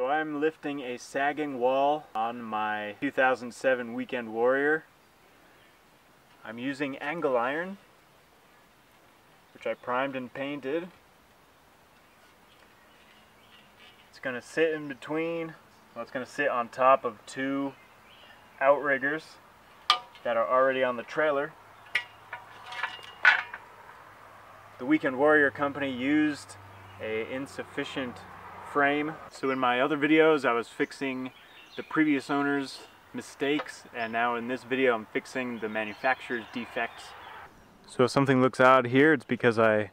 So I'm lifting a sagging wall on my 2007 Weekend Warrior. I'm using angle iron, which I primed and painted. It's going to sit in between, well, it's going to sit on top of two outriggers that are already on the trailer. The Weekend Warrior company used an insufficient frame. So in my other videos I was fixing the previous owner's mistakes, and now in this video I'm fixing the manufacturer's defects. So if something looks odd here, it's because I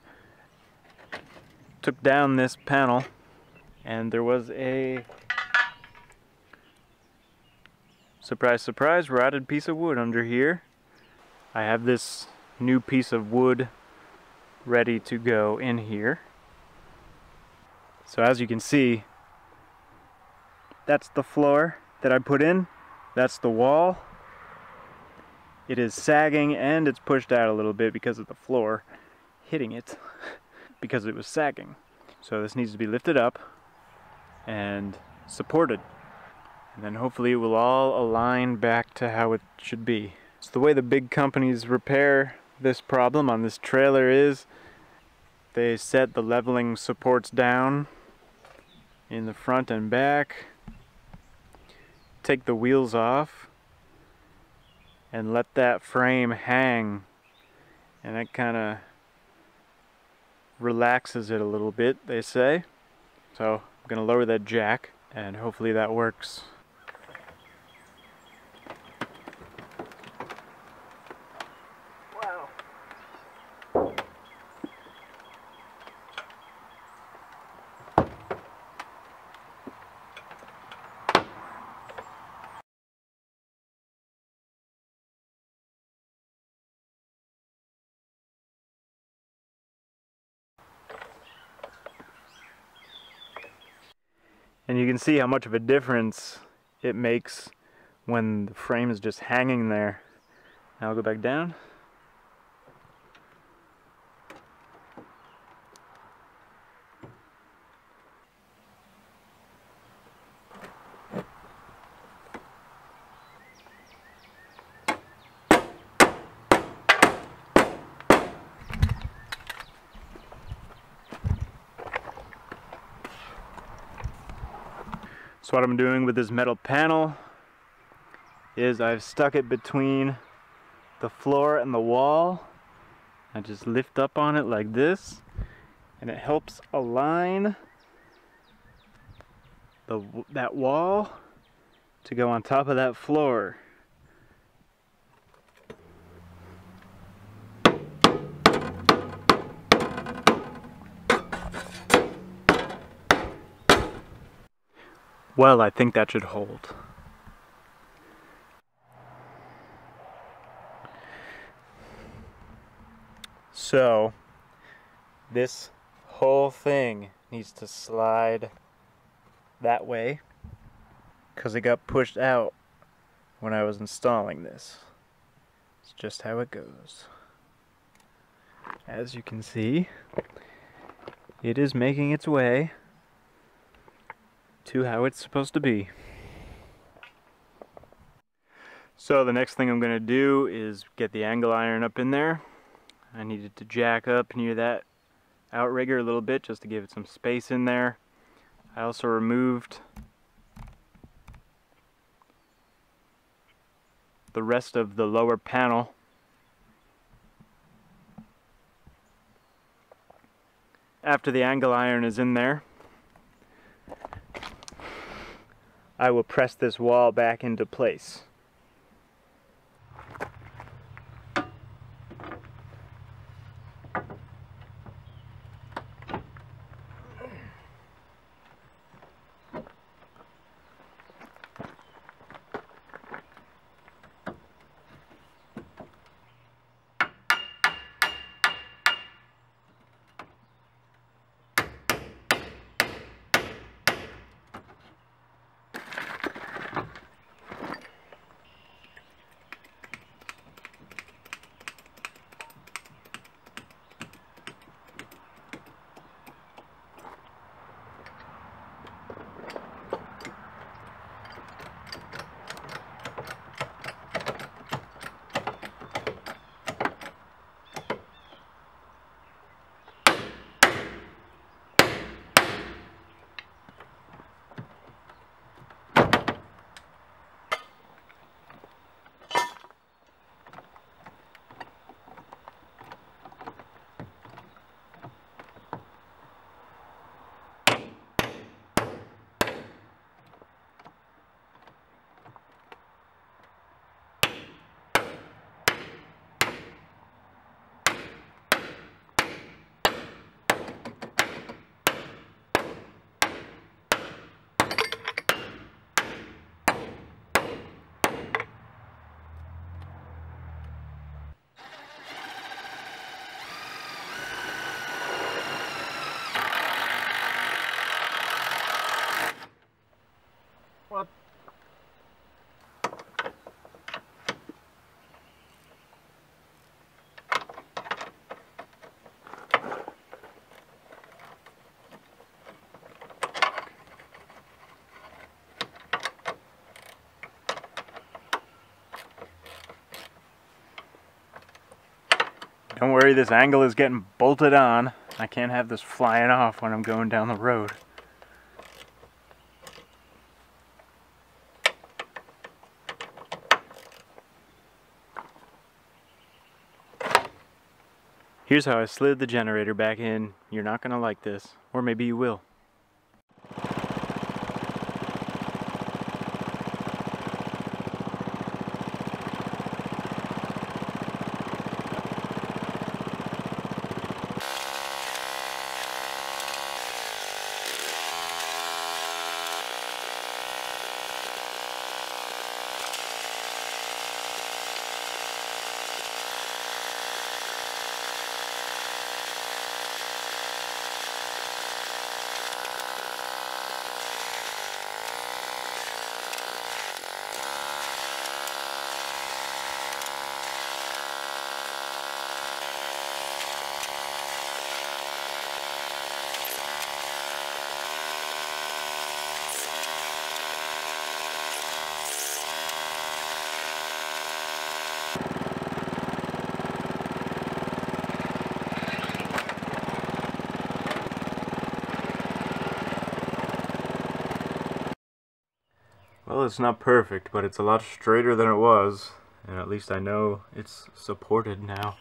took down this panel and there was a, surprise surprise, rotted piece of wood under here. I have this new piece of wood ready to go in here. So as you can see, that's the floor that I put in, that's the wall. It is sagging and it's pushed out a little bit because of the floor hitting it because it was sagging. So this needs to be lifted up and supported, and then hopefully it will all align back to how it should be. So the way the big companies repair this problem on this trailer is they set the leveling supports down in the front and back, take the wheels off, and let that frame hang, and that kind of relaxes it a little bit, they say. So I'm going to lower that jack and hopefully that works. Wow. And you can see how much of a difference it makes when the frame is just hanging there. Now I'll go back down. So what I'm doing with this metal panel is I've stuck it between the floor and the wall. I just lift up on it like this, and it helps align that wall to go on top of that floor. Well, I think that should hold. So, this whole thing needs to slide that way because it got pushed out when I was installing this. It's just how it goes. As you can see, it is making its way to how it's supposed to be. So the next thing I'm going to do is get the angle iron up in there. I needed to jack up near that outrigger a little bit just to give it some space in there. I also removed the rest of the lower panel. After the angle iron is in there, I will press this wall back into place. Don't worry, this angle is getting bolted on. I can't have this flying off when I'm going down the road. Here's how I slid the generator back in. You're not gonna like this, or maybe you will. Well, it's not perfect, but it's a lot straighter than it was, and at least I know it's supported now.